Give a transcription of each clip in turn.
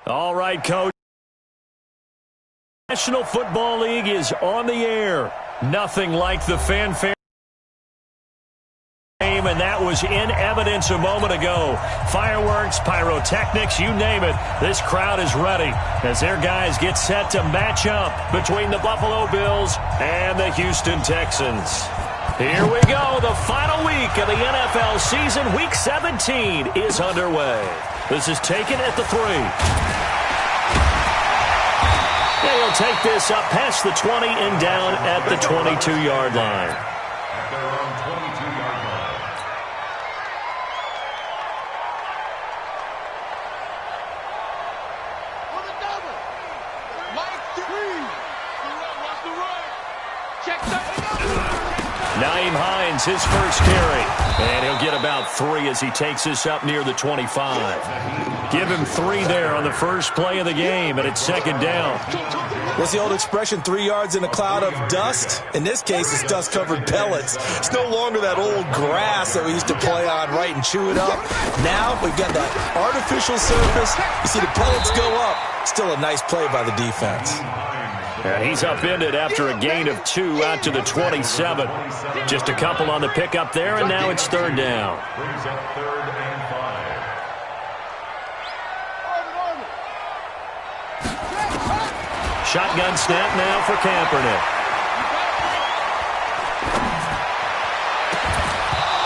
All right, Coach. National Football League is on the air. Nothing like the fanfare. And that was in evidence a moment ago. Fireworks, pyrotechnics, you name it. This crowd is ready as their guys get set to match up between the Buffalo Bills and the Houston Texans. Here we go. The final week of the NFL season. Week 17 is underway. This is taken at the 3. He'll take this up past the 20 and down at the 22-yard line. Nyheim Hines, his first carry. And he'll get about 3 as he takes this up near the 25. Give him 3 there on the first play of the game, and it's second down. What's the old expression, 3 yards in a cloud of dust? In this case, it's dust-covered pellets. It's no longer that old grass that we used to play on, right, and chew it up. Now we've got that artificial surface. You see the pellets go up. Still a nice play by the defense. And he's upended after a gain of 2 out to the 27. Just a couple on the pickup there, and now it's third down. Brings up 3rd and 5. Shotgun snap now for Kaepernick.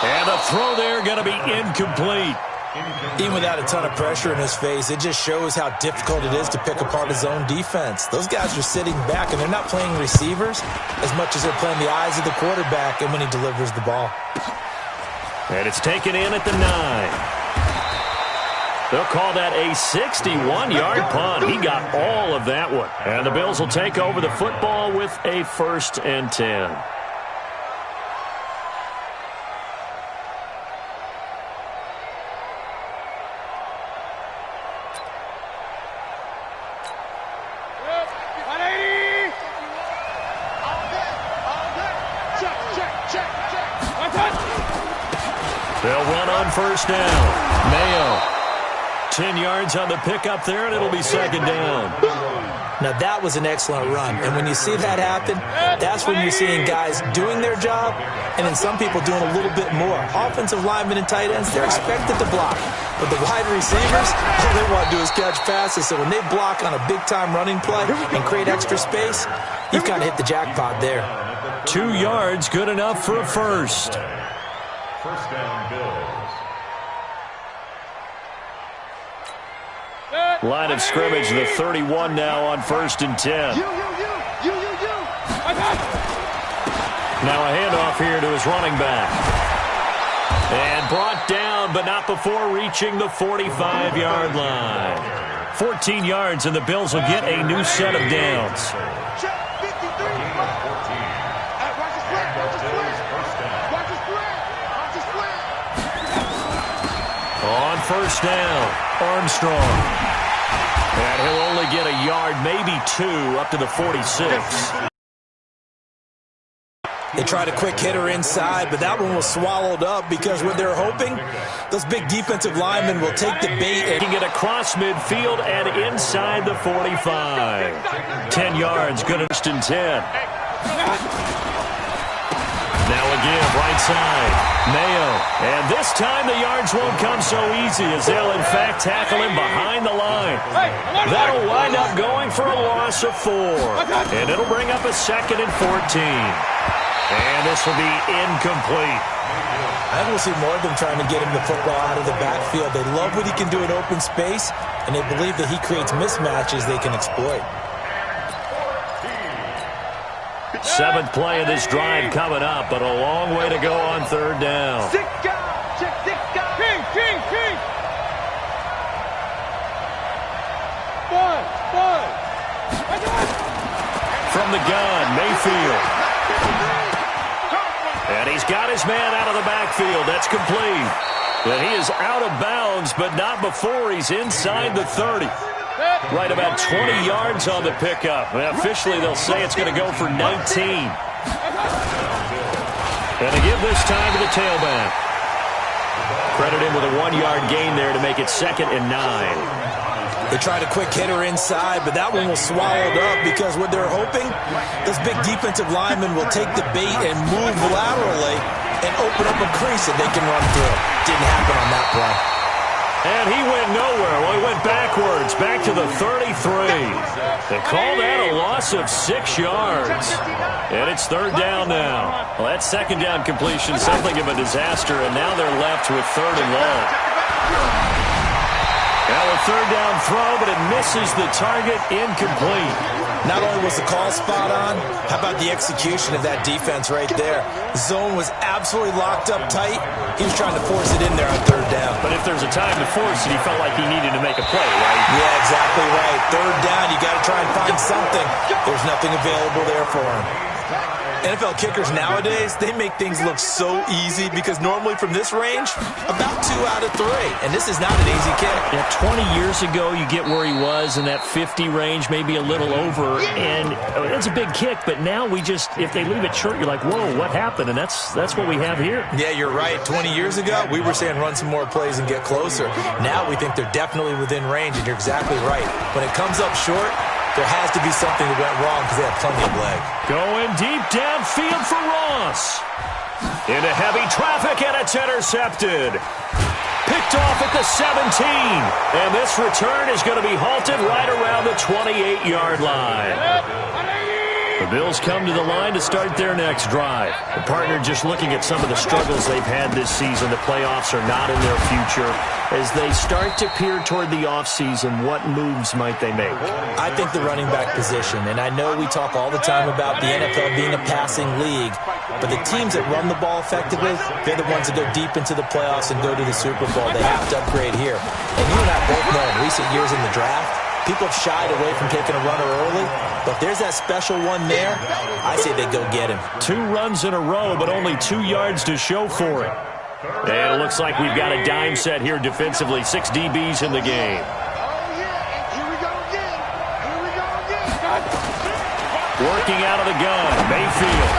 And the throw there going to be incomplete. Even without a ton of pressure in his face, it just shows how difficult it is to pick apart his own defense. Those guys are sitting back, and they're not playing receivers as much as they're playing the eyes of the quarterback and when he delivers the ball. And it's taken in at the 9. They'll call that a 61-yard punt. He got all of that one. And the Bills will take over the football with a 1st and 10. They'll run on first down. Mayo. 10 yards on the pickup there, and it'll be second down. Now, that was an excellent run. And when you see that happen, that's when you're seeing guys doing their job and then some people doing a little bit more. Offensive linemen and tight ends, they're expected to block. But the wide receivers, all they want to do is catch passes. So when they block on a big-time running play and create extra space, you've kind of hit the jackpot there. 2 yards, good enough for a first. First down, Bills. Line of scrimmage, the 31 now on 1st and 10. Now a handoff here to his running back. And brought down, but not before reaching the 45-yard line. 14 yards, and the Bills will get a new set of downs. On first down, Armstrong. And he'll only get a yard, maybe 2, up to the 46. They tried a quick hitter inside, but that one was swallowed up because what they're hoping, those big defensive linemen will take the bait. And get across midfield and inside the 45. 10 yards, good and 10. Now again, right side, Mayo. And this time the yards won't come so easy as they'll in fact tackle him behind the line. That'll wind up going for a loss of 4. And it'll bring up a 2nd and 14. And this will be incomplete. I think we'll see more of them trying to get him the football out of the backfield. They love what he can do in open space, and they believe that he creates mismatches they can exploit. 7th play of this drive coming up, but a long way to go on 3rd down. From the gun, Mayfield. And he's got his man out of the backfield. That's complete. And he is out of bounds, but not before he's inside the 30. Right about 20 yards on the pickup. And officially, they'll say it's going to go for 19. And they give this time to the tailback. Credit him with a 1-yard gain there to make it 2nd and 9. They tried a quick hitter inside, but that one was swallowed up because what they're hoping, this big defensive lineman will take the bait and move laterally and open up a crease that they can run through. Didn't happen on that play. And he went nowhere. Well, he went backwards, back to the 33. They call that a loss of 6 yards. And it's third down now. Well, that second down completion, something of a disaster, and now they're left with third and long. Now a third down throw, but it misses the target, incomplete. Not only was the call spot on, how about the execution of that defense right there? The zone was absolutely locked up tight. He was trying to force it in there on third down. But if there's a time to force it, he felt like he needed to make a play, right? Yeah, exactly right. Third down, you got to try and find something. There's nothing available there for him. NFL kickers nowadays, they make things look so easy because normally from this range, about 2 out of 3. And this is not an easy kick. Yeah, 20 years ago, you get where he was in that 50 range, maybe a little over. And it's a big kick, but now we just, if they leave it short, you're like, whoa, what happened? And that's what we have here. Yeah, you're right. 20 years ago, we were saying run some more plays and get closer. Now we think they're definitely within range, and you're exactly right. When it comes up short, there has to be something that went wrong because they have plenty of leg. Going deep downfield for Ross. Into heavy traffic, and it's intercepted. Picked off at the 17. And this return is going to be halted right around the 28-yard line. The Bills come to the line to start their next drive. The partner just looking at some of the struggles they've had this season. The playoffs are not in their future. As they start to peer toward the offseason, what moves might they make? I think the running back position, and I know we talk all the time about the NFL being a passing league, but the teams that run the ball effectively, they're the ones that go deep into the playoffs and go to the Super Bowl. They have to upgrade here. And you and I both know in recent years in the draft, people have shied away from taking a runner early, but there's that special one there. I say they go get him. 2 runs in a row, but only 2 yards to show for it. And it looks like we've got a dime set here defensively. 6 DBs in the game. Working out of the gun, Mayfield.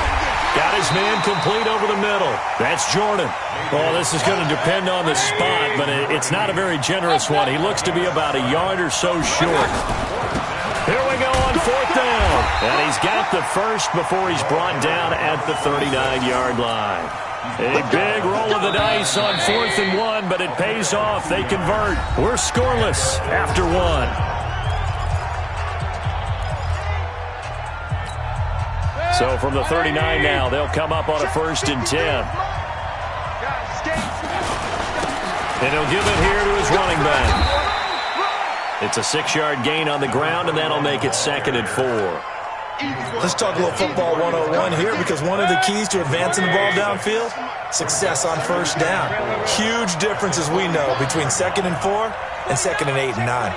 Got his man complete over the middle. That's Jordan. Well, this is going to depend on the spot, but it's not a very generous one. He looks to be about a yard or so short. Here we go on fourth down. And he's got the first before he's brought down at the 39-yard line. A big roll of the dice on 4th and 1, but it pays off. They convert. We're scoreless after 1. So from the 39 now, they'll come up on a 1st and 10. And he'll give it here to his running back. It's a 6-yard gain on the ground, and that'll make it 2nd and 4. Let's talk a little football 101 here, because one of the keys to advancing the ball downfield, success on 1st down. Huge difference, as we know, between 2nd and 4 and 2nd and 8 and 9.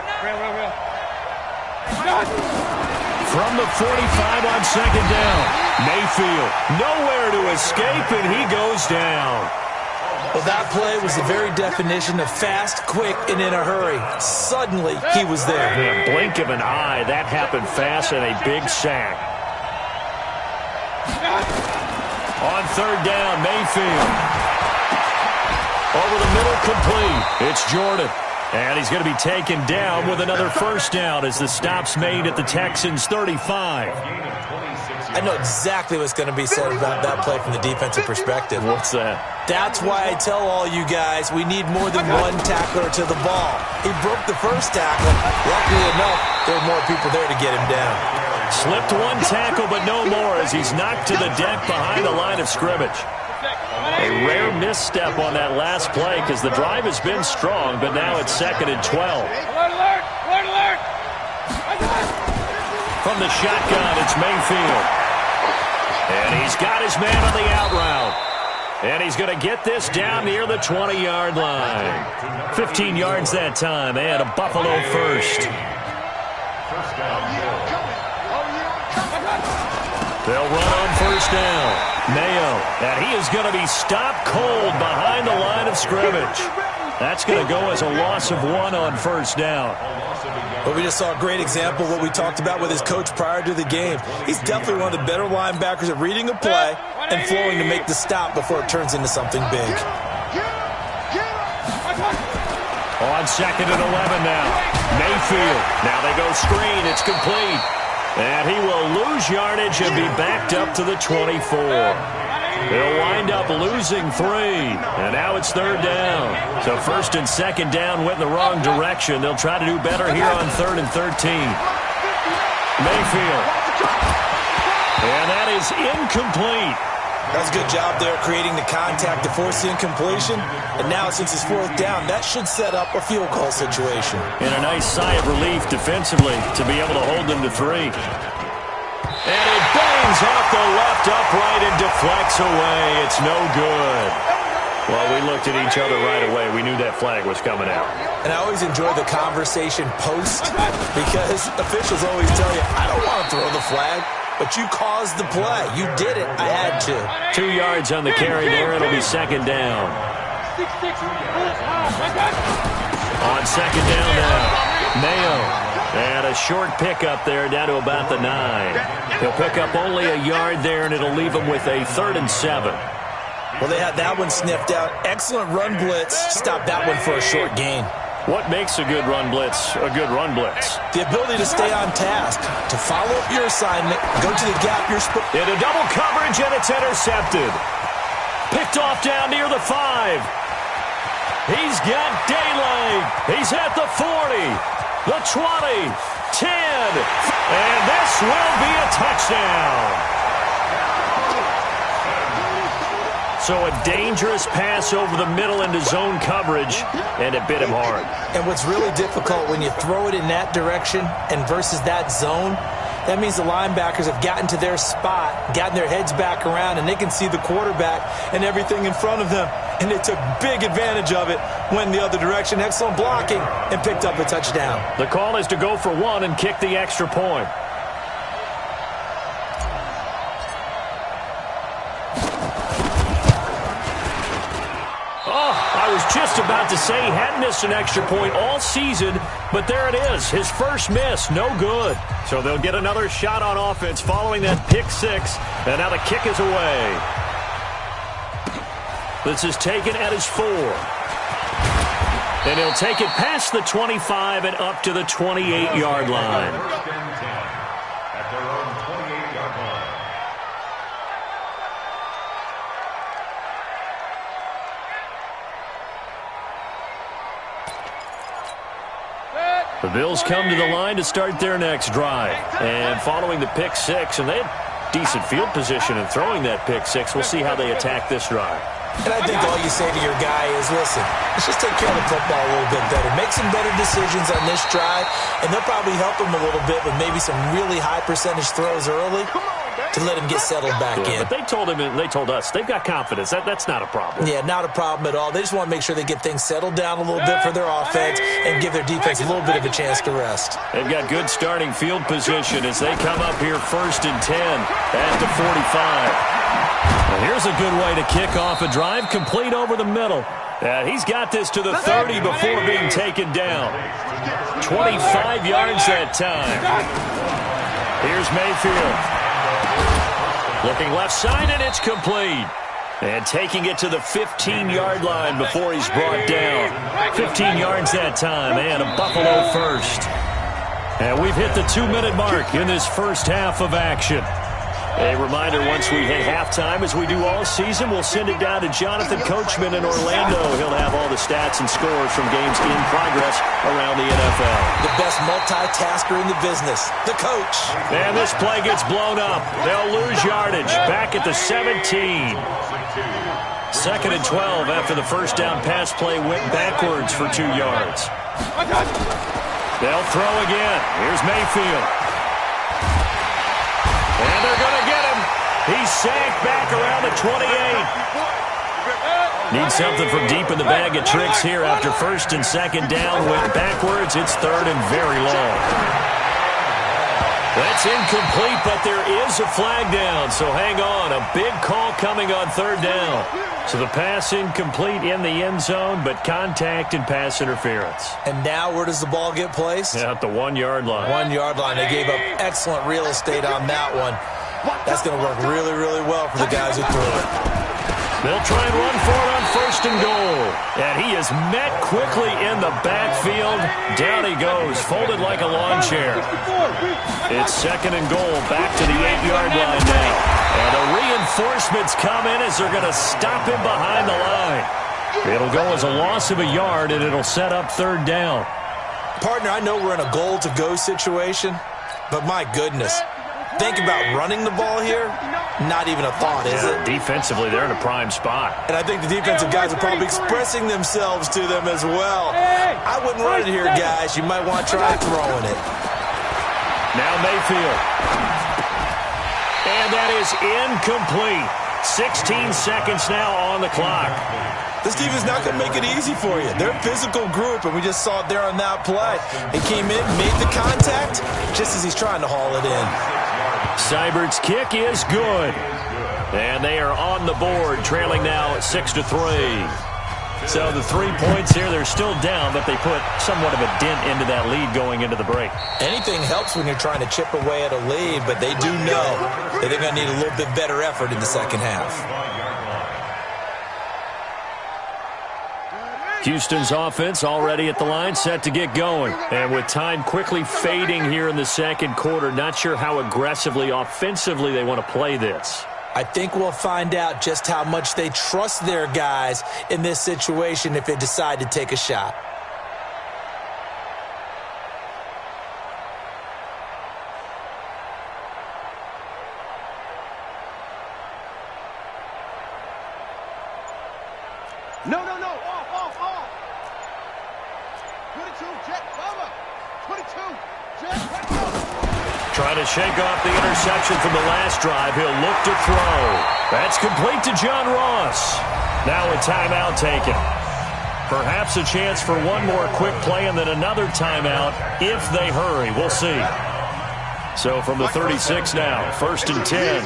From the 45 on 2nd down, Mayfield nowhere to escape, and he goes down. Well, that play was the very definition of fast, quick, and in a hurry. Suddenly, he was there. In a blink of an eye, that happened fast, and a big sack. On 3rd down, Mayfield. Over the middle, complete. It's Jordan. And he's going to be taken down with another 1st down as the stop's made at the Texans' 35. I know exactly what's going to be said about that play from the defensive perspective. What's that? That's why I tell all you guys we need more than one tackler to the ball. He broke the first tackle. Luckily enough, there were more people there to get him down. Slipped one tackle, but no more as he's knocked to the deck behind the line of scrimmage. A rare misstep on that last play because the drive has been strong, but now it's 2nd and 12. Alert! From the shotgun, it's Mayfield. And he's got his man on the out route. And he's going to get this down near the 20-yard line. 15 yards that time, and a Buffalo first. They'll run on 1st down. Mayo, and he is going to be stopped cold behind the line of scrimmage. That's going to go as a loss of 1 on 1st down. But we just saw a great example of what we talked about with his coach prior to the game. He's definitely one of the better linebackers at reading a play and flowing to make the stop before it turns into something big. On 2nd and 11 now. Mayfield. Now they go screen. It's complete. And he will lose yardage and be backed up to the 24. They'll wind up losing 3. And now it's 3rd down. So 1st and 2nd down went in the wrong direction. They'll try to do better here on 3rd and 13. Mayfield. And that is incomplete. That's a good job there creating the contact to force the incompletion. And now since it's 4th down, that should set up a field goal situation. And a nice sigh of relief defensively to be able to hold them to 3. And it bangs off the left upright and deflects away. It's no good. Well, we looked at each other right away. We knew that flag was coming out. And I always enjoy the conversation post because officials always tell you, I don't want to throw the flag. But you caused the play. You did it. I had to. 2 yards on the carry there. It'll be 2nd down. On 2nd down now, Mayo. And a short pickup there down to about the 9. He'll pick up only a yard there, and it'll leave him with a 3rd and 7. Well, they had that one sniffed out. Excellent run blitz. Stop that one for a short gain. What makes a good run blitz a good run blitz? The ability to stay on task, to follow up your assignment, go to the gap you're supposed to. Into double coverage, and it's intercepted. Picked off down near the 5. He's got daylight. He's at the 40, the 20, 10. And this will be a touchdown. So a dangerous pass over the middle into zone coverage, and it bit him hard. And what's really difficult when you throw it in that direction and versus that zone, that means the linebackers have gotten to their spot, gotten their heads back around, and they can see the quarterback and everything in front of them. And they took big advantage of it, went the other direction, excellent blocking, and picked up a touchdown. The call is to go for 1 and kick the extra point. I was just about to say he hadn't missed an extra point all season, but there it is. His first miss, no good. So they'll get another shot on offense following that pick 6, and now the kick is away. This is taken at his 4. And he'll take it past the 25 and up to the 28-yard line. First and 10 at their own 28-yard line. The Bills come to the line to start their next drive. And following the pick 6, and they had decent field position in throwing that pick 6. We'll see how they attack this drive. And I think all you say to your guy is, listen, let's just take care of the football a little bit better. Make some better decisions on this drive, and they'll probably help him a little bit with maybe some really high percentage throws early to let him get settled back in. But they told him, and they told us, they've got confidence. That's not a problem. Yeah, not a problem at all. They just want to make sure they get things settled down a little bit for their offense and give their defense a little bit of a chance to rest. They've got good starting field position as they come up here 1st and 10 at the 45. Well, here's a good way to kick off a drive, complete over the middle. He's got this to the 30 before being taken down. 25 yards that time. Here's Mayfield. Looking left side, and it's complete. And taking it to the 15-yard line before he's brought down. 15 yards that time, and a Buffalo first. And we've hit the 2-minute mark in this first half of action. A reminder, once we hit halftime, as we do all season, we'll send it down to Jonathan Coachman in Orlando. He'll have all the stats and scores from games in progress around the NFL. The best multitasker in the business, the coach. And this play gets blown up. They'll lose yardage. Back at the 17. 2nd and 12 after the first down pass play went backwards for 2 yards. They'll throw again. Here's Mayfield. And they're going to get him. He's sacked back around the 28. Need something from deep in the bag of tricks here after 1st and 2nd down. Went backwards. It's 3rd and very long. That's incomplete, but there is a flag down. So hang on. A big call coming on 3rd down. So the pass incomplete in the end zone, but contact and pass interference. And now where does the ball get placed? Yeah, at the 1-yard line. 1-yard line. They gave up excellent real estate on that one. That's going to work really, really well for the guys who threw it. They'll try and run for it on first and goal. And he is met quickly in the backfield. Down he goes, folded like a lawn chair. It's second and goal, back to the 8-yard line now. And the reinforcements come in as they're going to stop him behind the line. It'll go as a loss of a yard, and it'll set up third down. Partner, I know we're in a goal-to-go situation, but my goodness, think about running the ball here. Not even a thought, is it? Defensively, they're in a prime spot. And I think the defensive guys are probably expressing themselves to them as well. I wouldn't run it here, guys. You might want to try throwing it. Now Mayfield. And that is incomplete. 16 seconds now on the clock. This team is not going to make it easy for you. They're a physical group, and we just saw it there on that play. He came in, made the contact, just as he's trying to haul it in. Seibert's kick is good. And they are on the board, trailing now 6-3. So the 3 points here, they're still down, but they put somewhat of a dent into that lead going into the break. Anything helps when you're trying to chip away at a lead, but they do know that they're going to need a little bit better effort in the second half. Houston's offense already at the line, set to get going. And with time quickly fading here in the second quarter, not sure how aggressively, offensively they want to play this. I think we'll find out just how much they trust their guys in this situation if they decide to take a shot. No. Off. 22, jet, cover. 22, jet, let's go. Trying to shake off the interception from the last drive. He'll look to throw. That's complete to John Ross. Now a timeout taken. Perhaps a chance for one more quick play and then another timeout if they hurry. We'll see. So from the 36 now, first and 10.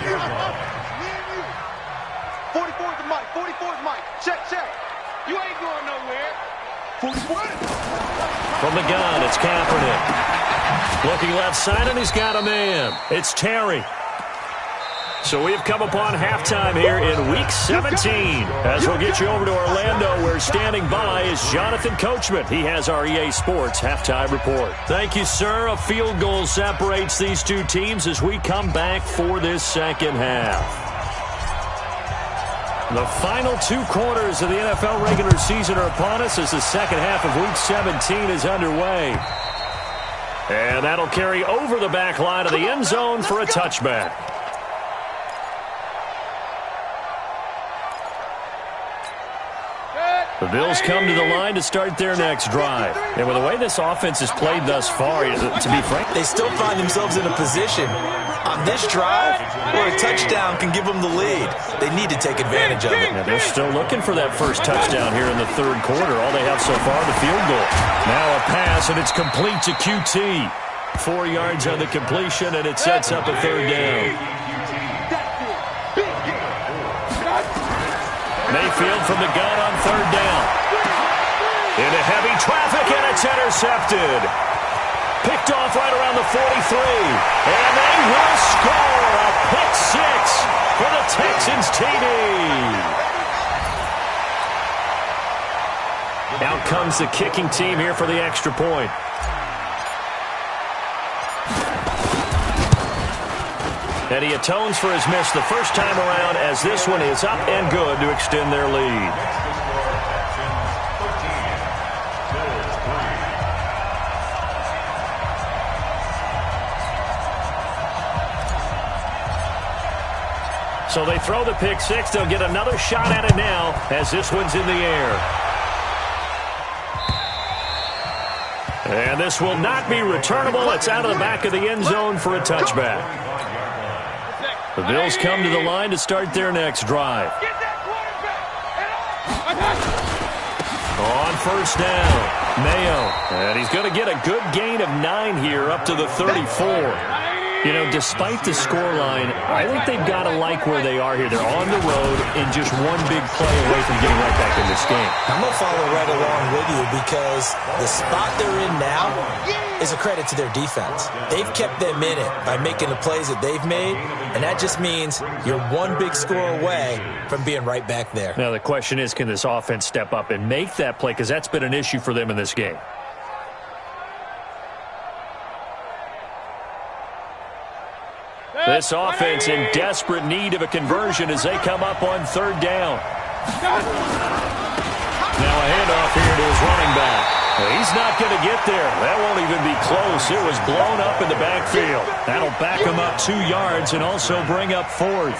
44's the mic. 44's mic. Check. You ain't going nowhere. 44. From the gun, it's Kaepernick. Looking left side, and he's got a man. It's Terry. So we have come upon halftime here in Week 17. As we'll get you over to Orlando, where standing by is Jonathan Coachman. He has our EA Sports halftime report. Thank you, sir. A field goal separates these two teams as we come back for this second half. The final 2 quarters of the NFL regular season are upon us as the second half of Week 17 is underway. And that'll carry over the back line of the end zone for a touchback. The Bills come to the line to start their next drive. And with the way this offense has played thus far, to be frank, they still find themselves in a position on this drive where a touchdown can give them the lead. They need to take advantage of it. Yeah, they're still looking for that first touchdown here in the third quarter. All they have so far, the field goal. Now a pass, and it's complete to QT. 4 yards on the completion, and it sets up a third down. Mayfield from the gun on third down. Into heavy traffic, and it's intercepted. Picked off right around the 43. And they will score a pick six for the Texans TD. Out comes the kicking team here for the extra point. And he atones for his miss the first time around as this one is up and good to extend their lead. So they throw the pick six. They'll get another shot at it now as this one's in the air. And this will not be returnable. It's out of the back of the end zone for a touchback. The Bills come to the line to start their next drive. On first down, Mayo. And he's going to get a good gain of 9 here up to the 34. You know, despite the scoreline, I think they've got to like where they are here. They're on the road and just one big play away from getting right back in this game. I'm going to follow right along with you because the spot they're in now is a credit to their defense. They've kept them in it by making the plays that they've made, and that just means you're one big score away from being right back there. Now, the question is, can this offense step up and make that play? Because that's been an issue for them in this game. This offense in desperate need of a conversion as they come up on third down. Now a handoff here to his running back. Well, he's not going to get there. That won't even be close. It was blown up in the backfield. That'll back him up 2 yards and also bring up fourth.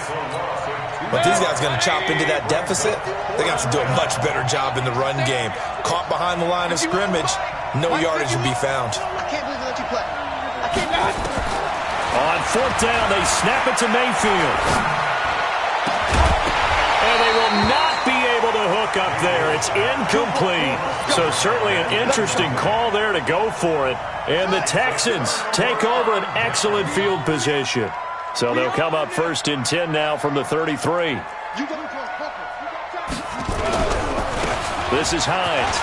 But these guys are going to chop into that deficit. They got to do a much better job in the run game. Caught behind the line of scrimmage, no yardage would be found. I can't believe they let you play. I can't believe it. On fourth down, they snap it to Mayfield. And they will not be able to hook up there. It's incomplete. So certainly an interesting call there to go for it. And the Texans take over an excellent field position. So they'll come up first and 10 now from the 33. This is Hines.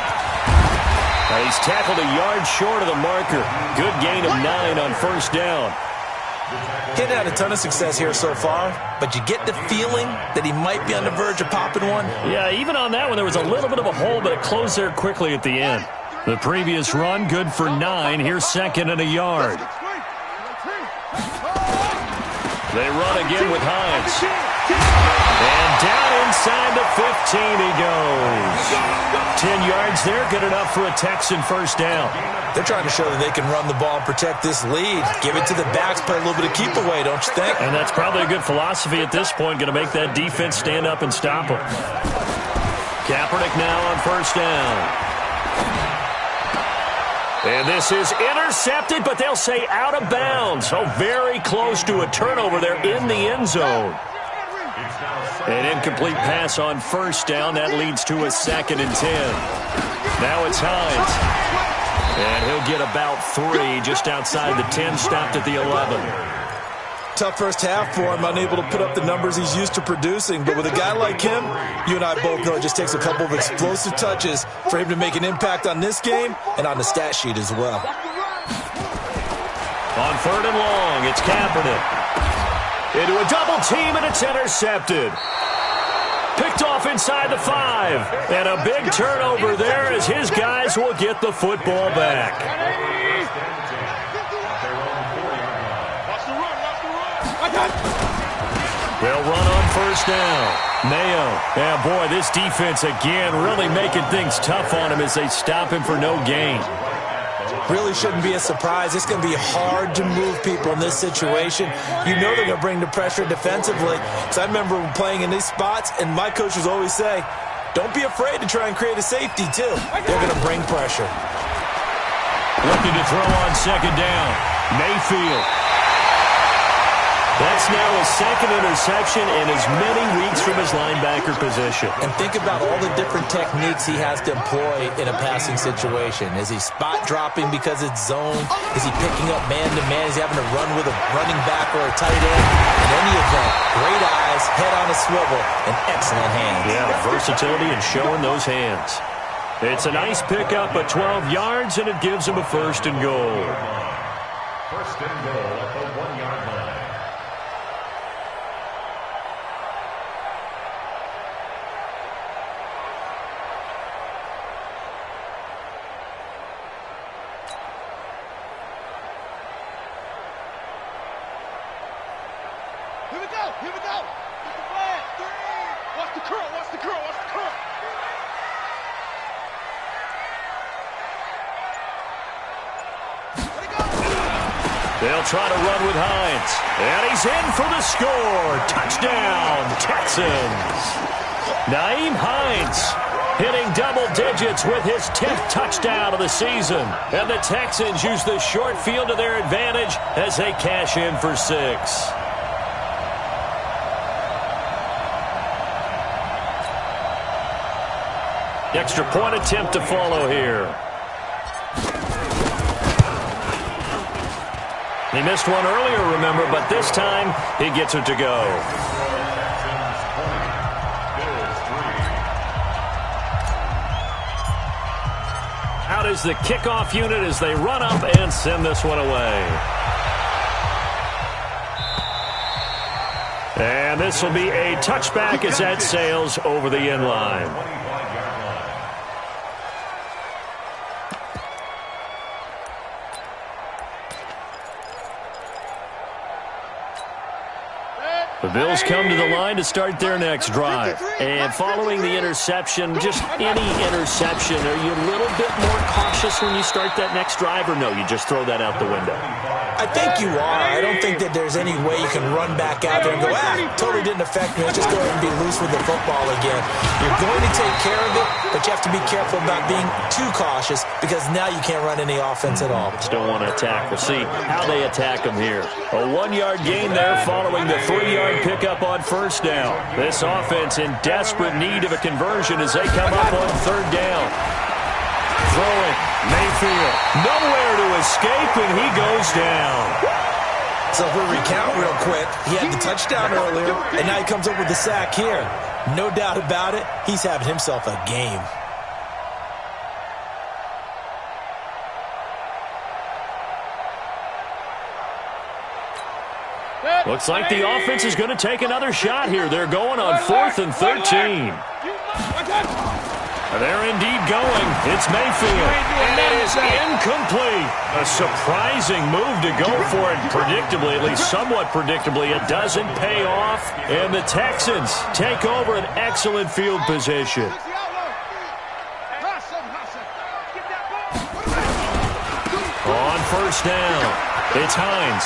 He's tackled a yard short of the marker. Good gain of 9 on first down. Getting had a ton of success here so far, but you get the feeling that he might be on the verge of popping one. Yeah, even on that one, there was a little bit of a hole, but it closed there quickly at the end. The previous run, good for 9. Here's second and a yard. They run again with Hines. And down inside the 15 he goes. 10 yards there, good enough for a Texan first down. They're trying to show that they can run the ball and protect this lead. Give it to the backs, play a little bit of keep away, don't you think? And that's probably a good philosophy at this point, going to make that defense stand up and stop them. Kaepernick now on first down. And this is intercepted, but they'll say out of bounds. So very close to a turnover there in the end zone. An incomplete pass on first down. That leads to a second and 10. Now it's Hines. And he'll get about 3 just outside the 10, stopped at the 11. Tough first half for him, unable to put up the numbers he's used to producing. But with a guy like him, you and I both know it just takes a couple of explosive touches for him to make an impact on this game and on the stat sheet as well. On third and long, it's Kaepernick. Into a double team, and it's intercepted. Picked off inside the 5. And a big turnover there as his guys will get the football back. They'll run on first down. Mayo. Yeah, boy, this defense again really making things tough on him as they stop him for no gain. Really shouldn't be a surprise. It's going to be hard to move people in this situation. You know they're going to bring the pressure defensively. Because I remember playing in these spots, and my coaches always say, don't be afraid to try and create a safety, too. They're going to bring pressure. Looking to throw on second down. Mayfield. That's now his second interception in as many weeks from his linebacker position. And think about all the different techniques he has to employ in a passing situation. Is he spot dropping because it's zone? Is he picking up man-to-man? Is he having to run with a running back or a tight end? In any event, great eyes, head on a swivel, and excellent hands. Yeah, versatility and showing those hands. It's a nice pickup of 12 yards, and it gives him a first and goal. First and goal at the 1-yard line. Here we go. Get the flag. Watch the curl. Watch the curl. Watch the curl. Let it go. They'll try to run with Hines. And he's in for the score. Touchdown, Texans. Nyheim Hines hitting double digits with his 10th touchdown of the season. And the Texans use the short field to their advantage as they cash in for 6. Extra point attempt to follow here. He missed one earlier, remember, but this time he gets it to go. Out is the kickoff unit as they run up and send this one away. And this will be a touchback as that sails over the end line. The Bills come to the line to start their next drive. And following the interception, just any interception, are you a little bit more cautious when you start that next drive, or no, you just throw that out the window? I think you are. I don't think that there's any way you can run back out there and go, totally didn't affect me. Let's just go ahead and be loose with the football again. You're going to take care of it, but you have to be careful about being too cautious because now you can't run any offense at all. Just don't want to attack. We'll see how they attack them here. A 1-yard gain there following the 3-yard pickup on first down. This offense in desperate need of a conversion as they come up on third down. Throwing, Mayfield, nowhere to escape, and he goes down. So if we recount real quick, he had the touchdown earlier, and now he comes up with the sack here. No doubt about it, he's having himself a game. Looks like the offense is going to take another shot here. They're going on 4th and 13. They're indeed going. It's Mayfield. And it is incomplete. A surprising move to go for it predictably, at least somewhat predictably. It doesn't pay off. And the Texans take over an excellent field position. On first down, it's Hines.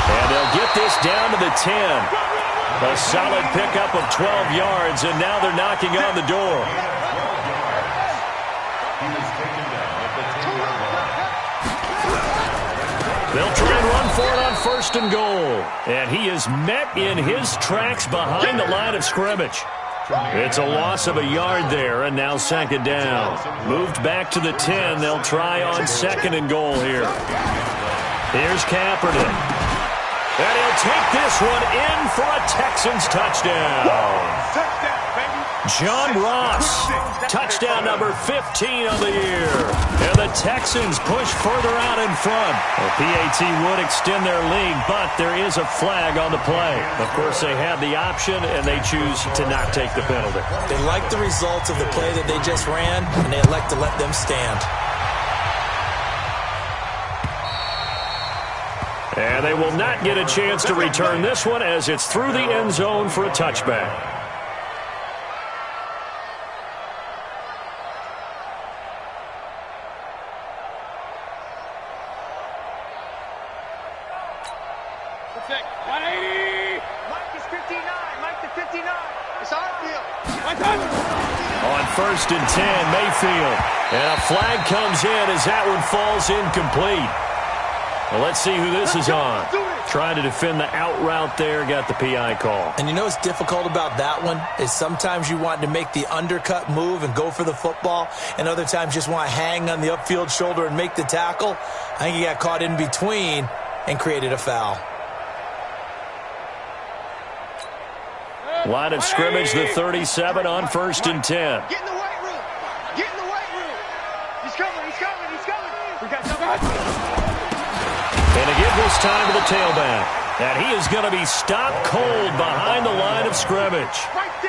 And they'll get this down to the 10. A solid pickup of 12 yards, and now they're knocking on the door. They'll try and run for it on 1st and goal. And he is met in his tracks behind the line of scrimmage. It's a loss of a yard there, and now 2nd down. Moved back to the 10. They'll try on 2nd and goal here. Here's Kaepernick. And he'll take this one in for a Texans touchdown. John Ross, touchdown number 15 of the year. And the Texans push further out in front. The PAT would extend their lead, but there is a flag on the play. Of course, they had the option, and they choose to not take the penalty. They like the results of the play that they just ran, and they elect to let them stand. And they will not get a chance to return this one as it's through the end zone for a touchback. Check. 180. Mike is 59. Mike to 59. It's our field. On 1st and 10, Mayfield. And a flag comes in as that one falls incomplete. Well, let's see who this is on. Trying to defend the out route there, got the PI call. And you know what's difficult about that one is sometimes you want to make the undercut move and go for the football, and other times just want to hang on the upfield shoulder and make the tackle. I think he got caught in between and created a foul. Line of scrimmage, the 37 on 1st and 10. Get in the weight room. Get in the weight room. He's coming. He's coming. He's coming. We got something. And a give this time to the tailback. And he is going to be stopped cold behind the line of scrimmage.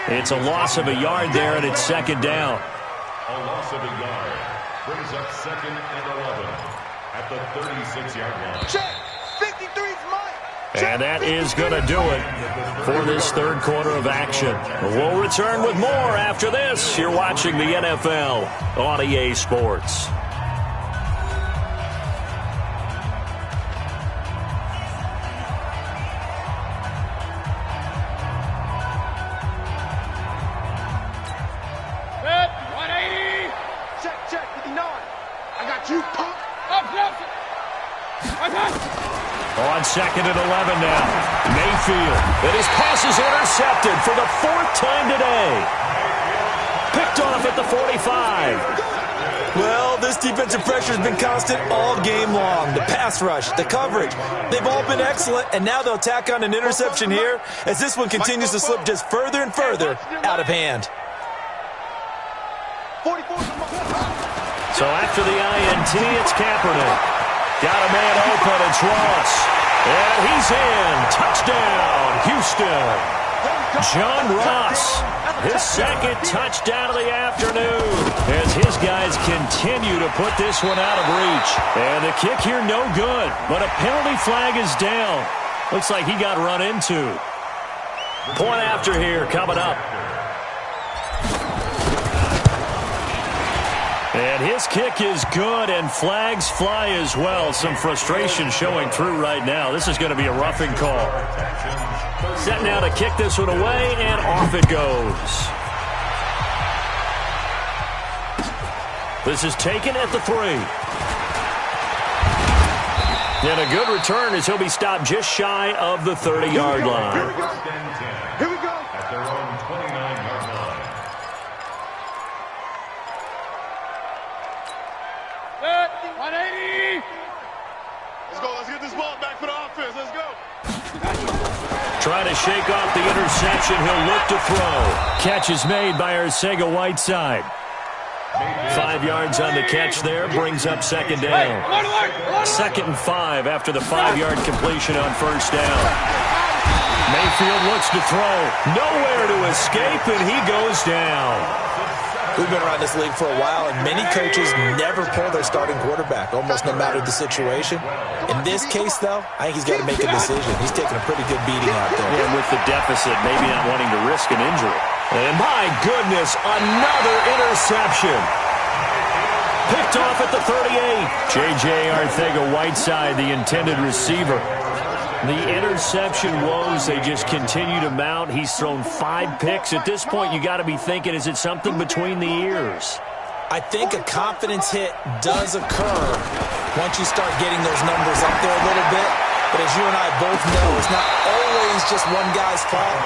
It's a loss of a yard there, and it's 2nd down. A loss of a yard brings up 2nd and 11 at the 36-yard line. Check. 53's Mike. And that is going to do it for this 3rd quarter of action. We'll return with more after this. You're watching the NFL on EA Sports. On 2nd and 11 now. Mayfield. And his pass is intercepted for the 4th time today. Picked off at the 45. Well, this defensive pressure has been constant all game long. The pass rush, the coverage, they've all been excellent, and now they'll tack on an interception here as this one continues to slip just further and further out of hand. So after the INT, it's Kaepernick. Got a man open, it's Ross. And he's in. Touchdown, Houston. John Ross, his second touchdown of the afternoon as his guys continue to put this one out of reach. And the kick here no good, but a penalty flag is down. Looks like he got run into. Point after here coming up. And his kick is good, and flags fly as well. Some frustration showing through right now. This is going to be a roughing call. Set now to kick this one away, and off it goes. This is taken at the 3. And a good return as he'll be stopped just shy of the 30-yard line. Here we go. Here we go. At their own 29-yard line. Set. 180. Let's go. Let's get this ball back for the offense. Let's go. Trying to shake off the interception. He'll look to throw. Catch is made by Arcega-Whiteside. 5 yards on the catch there. Brings up second down. 2nd and 5 after the 5-yard completion on first down. Mayfield looks to throw. Nowhere to escape, and he goes down. We've been around this league for a while, and many coaches never pull their starting quarterback, almost no matter the situation. In this case, though, I think he's got to make a decision. He's taking a pretty good beating out there. And with the deficit, maybe not wanting to risk an injury. And my goodness, another interception. Picked off at the 38. J.J. Arcega-Whiteside, the intended receiver. The interception woes, they just continue to mount. He's thrown 5 picks. At this point, you got to be thinking, is it something between the ears? I think a confidence hit does occur once you start getting those numbers up there a little bit. But as you and I both know, it's not always just one guy's fault.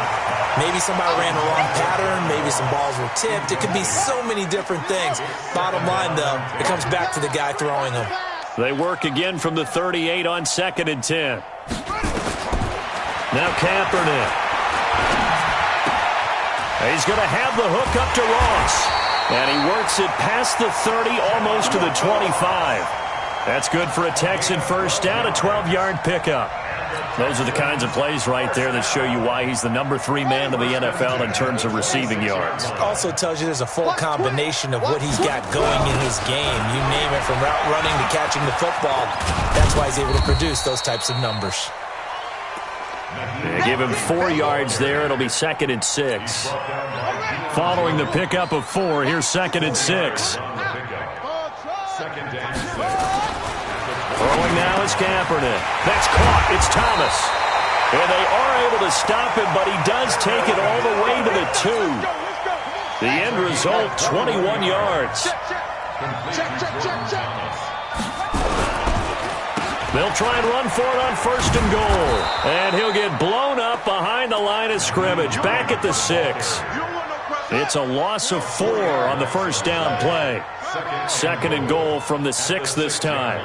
Maybe somebody ran the wrong pattern. Maybe some balls were tipped. It could be so many different things. Bottom line, though, it comes back to the guy throwing them. They work again from the 38 on 2nd and 10. Now Kaepernick. He's going to have the hook up to Ross. And he works it past the 30, almost to the 25. That's good for a Texan first down, a 12-yard pickup. Those are the kinds of plays right there that show you why he's the number 3 man of the NFL in terms of receiving yards. Also tells you there's a full combination of what he's got going in his game. You name it, from route running to catching the football. That's why he's able to produce those types of numbers. They give him 4 yards there. It'll be 2nd and 6. Following the pickup of 4, here's 2nd and 6. Throwing now is Kaepernick. That's caught. It's Thomas. And they are able to stop him, but he does take it all the way to the 2. The end result, 21 yards. They'll try and run for it on 1st and goal. And he'll get blown up behind the line of scrimmage, back at the 6. It's a loss of 4 on the first down play. 2nd and goal from the 6 this time.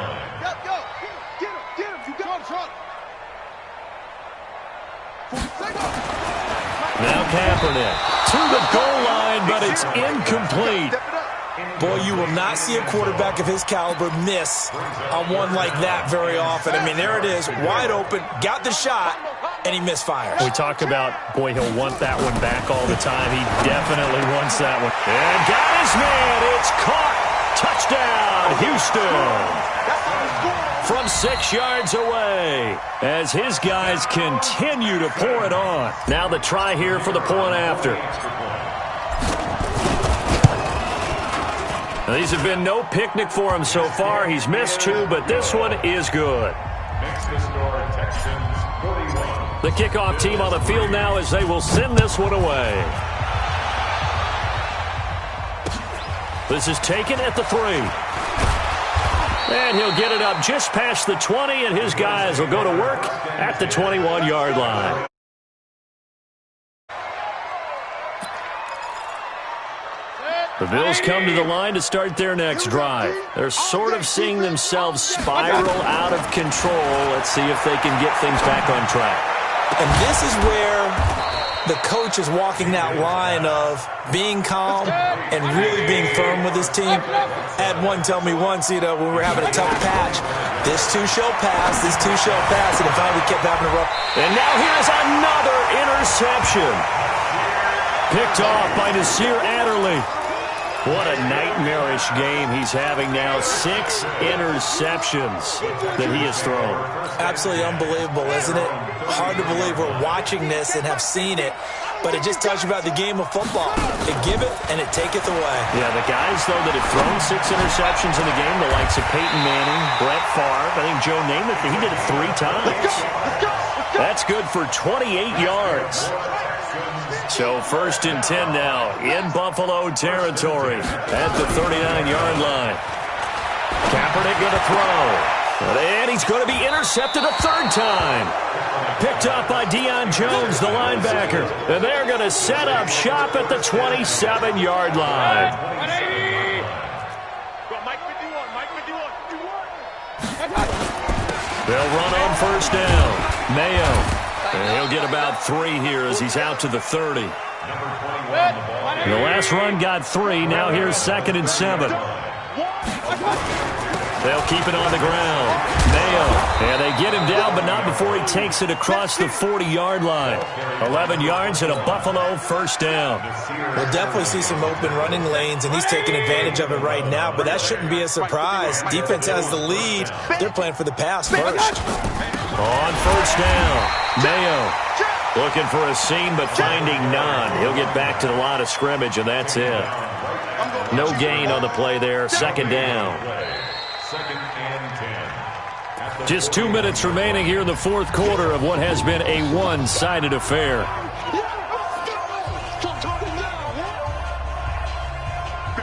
Now Kaepernick to the goal line, but it's incomplete. Boy, you will not see a quarterback of his caliber miss on one like that very often. I mean, there it is, wide open, got the shot, and he misfires. We talk about, boy, he'll want that one back all the time. He definitely wants that one. And got his man. It's caught. Touchdown, Houston. From 6 yards away as his guys continue to pour it on. Now the try here for the point after. Now, these have been no picnic for him so far. He's missed 2, but this one is good. Next to score, Texans 41. The kickoff team on the field now as they will send this one away. This is taken at the 3. And he'll get it up just past the 20, and his guys will go to work at the 21-yard line. The Bills come to the line to start their next drive. They're sort of seeing themselves spiral out of control. Let's see if they can get things back on track. And this is where the coach is walking that line of being calm and really being firm with his team. I had one tell me once, when we were having a tough patch, this too shall pass, and in fact we kept having a rough. And now here's another interception. Picked off by Nasir Adderley. What a nightmarish game he's having now. 6 interceptions that he has thrown. Absolutely unbelievable, isn't it? Hard to believe we're watching this and have seen it, but it just tells you about the game of football. It give it and it taketh away. Yeah, the guys, though, that have thrown 6 interceptions in the game, the likes of Peyton Manning, Brett Favre, I think Joe Namath, he did it 3 times. That's good for 28 yards. So 1st and 10 now in Buffalo territory at the 39-yard line. Kaepernick going to throw. And he's going to be intercepted a 3rd time. Picked up by Deion Jones, the linebacker. And they're going to set up shop at the 27-yard line. They'll run on 1st down. Mayo. And he'll get about 3 here as he's out to the 30. The last run got 3. Now here's 2nd and 7. They'll keep it on the ground. Mayo. And they get him down, but not before he takes it across the 40-yard line. 11 yards and a Buffalo 1st down. We'll definitely see some open running lanes, and he's taking advantage of it right now, but that shouldn't be a surprise. Defense has the lead. They're playing for the pass first. On 1st down. Mayo looking for a seam, but finding none. He'll get back to the line of scrimmage, and that's it. No gain on the play there. 2nd down. 2nd and 10. Just 2 minutes remaining here in the 4th quarter of what has been a one-sided affair.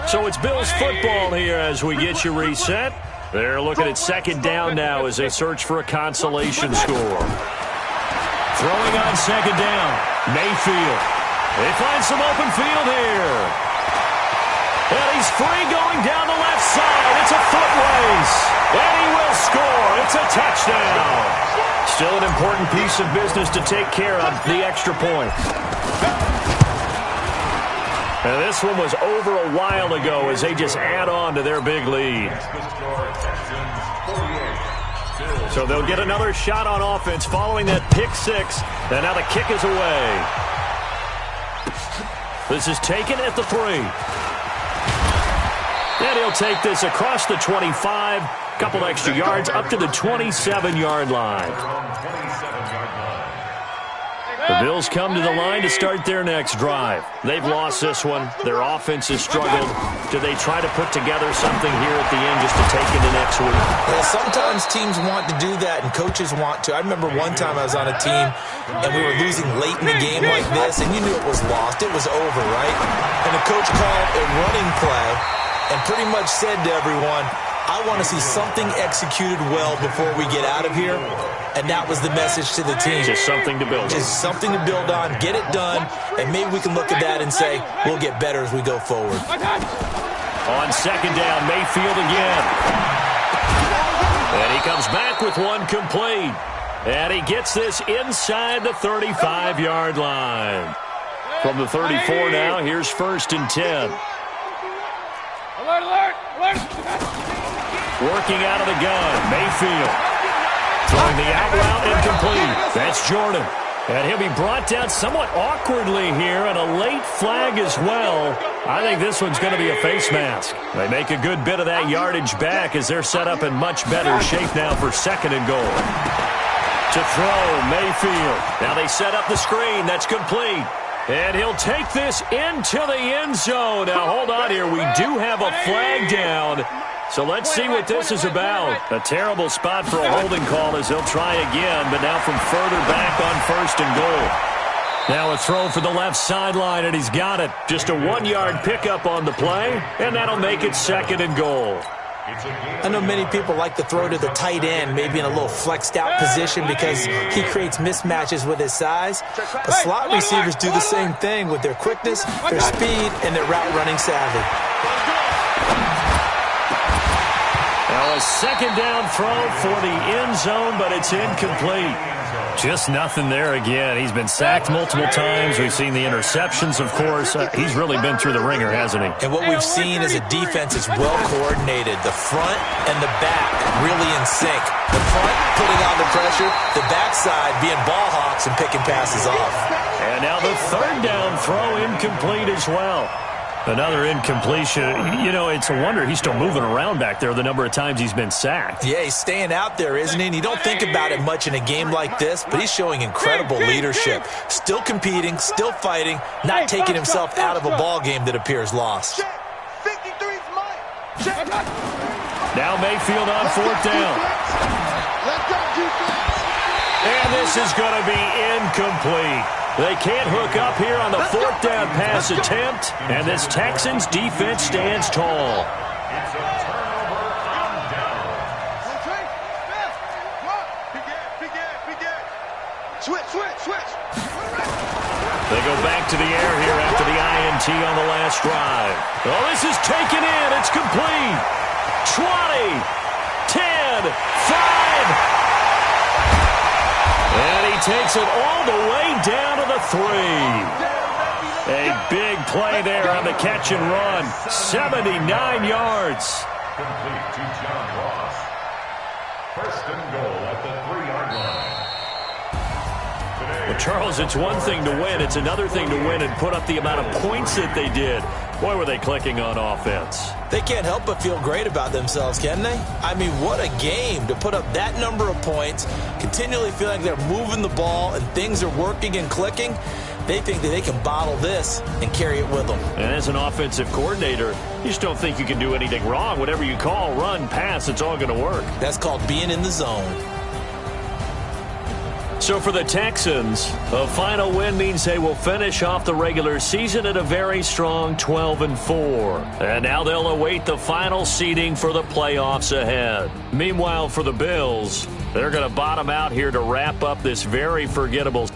So it's Bills football here as we get you reset. They're looking at 2nd down now as they search for a consolation score. Throwing on 2nd down, Mayfield. They find some open field here. And he's free going down the left side. It's a foot race. And he will score. It's a touchdown. Still an important piece of business to take care of, the extra point. And this one was over a while ago as they just add on to their big lead. So they'll get another shot on offense following that pick 6. And now the kick is away. This is taken at the 3. And he'll take this across the 25. Couple extra yards up to the 27-yard line. The Bills come to the line to start their next drive. They've lost this one. Their offense has struggled. Do they try to put together something here at the end just to take into next week? Well, sometimes teams want to do that and coaches want to. I remember one time I was on a team and we were losing late in the game like this, and you knew it was lost. It was over, right? And the coach called a running play and pretty much said to everyone, I want to see something executed well before we get out of here. And that was the message to the team. Just something to build on. Just something to build on. Get it done. And maybe we can look at that and say, we'll get better as we go forward. On 2nd down, Mayfield again. And he comes back with one complete. And he gets this inside the 35-yard line. From the 34 now, here's 1st and 10. Alert, alert, alert. Working out of the gun, Mayfield. Throwing the out route incomplete. That's Jordan. And he'll be brought down somewhat awkwardly here, and a late flag as well. I think this one's going to be a face mask. They make a good bit of that yardage back as they're set up in much better shape now for 2nd and goal. To throw, Mayfield. Now they set up the screen. That's complete. And he'll take this into the end zone. Now, hold on here. We do have a flag down. So let's see what this is about. A terrible spot for a holding call as they'll try again, but now from further back on 1st and goal. Now a throw for the left sideline, and he's got it. Just a 1-yard pickup on the play, and that'll make it 2nd and goal. I know many people like to throw to the tight end, maybe in a little flexed out position because he creates mismatches with his size. But slot receivers do the same thing with their quickness, their speed, and their route running savvy. Now a second down throw for the end zone, but it's incomplete. Just nothing there again. He's been sacked multiple times. We've seen the interceptions, of course. He's really been through the ringer, hasn't he? And what we've seen is a defense is well coordinated. The front and the back really in sync. The front putting on the pressure, the backside being ball hawks and picking passes off. And now the third down throw incomplete as well. Another incompletion. You know, it's a wonder he's still moving around back there the number of times he's been sacked. Yeah, he's staying out there, isn't he? And you don't think about it much in a game like this, but he's showing incredible leadership. Still competing, still fighting, not taking himself out of a ball game that appears lost. Now Mayfield on fourth down. And this is going to be incomplete. They can't hook up here on the fourth down pass attempt, and this Texans defense stands tall. It's a turnover on down. Switch. They go back to the air here after the INT on the last drive. Oh, this is taken in. It's complete. 20, 10, 5. And he takes it all the way down to the 3. A big play there on the catch and run. 79 yards. Complete to John Ross. First and goal at the 3-yard line. Well, Charles, it's one thing to win. It's another thing to win and put up the amount of points that they did. Boy, were they clicking on offense. They can't help but feel great about themselves, can they? I mean, what a game to put up that number of points, continually feeling like they're moving the ball and things are working and clicking. They think that they can bottle this and carry it with them. And as an offensive coordinator, you just don't think you can do anything wrong. Whatever you call, run, pass, it's all going to work. That's called being in the zone. So for the Texans, a final win means they will finish off the regular season at a very strong 12-4. And now they'll await the final seeding for the playoffs ahead. Meanwhile, for the Bills, they're going to bottom out here to wrap up this very forgettable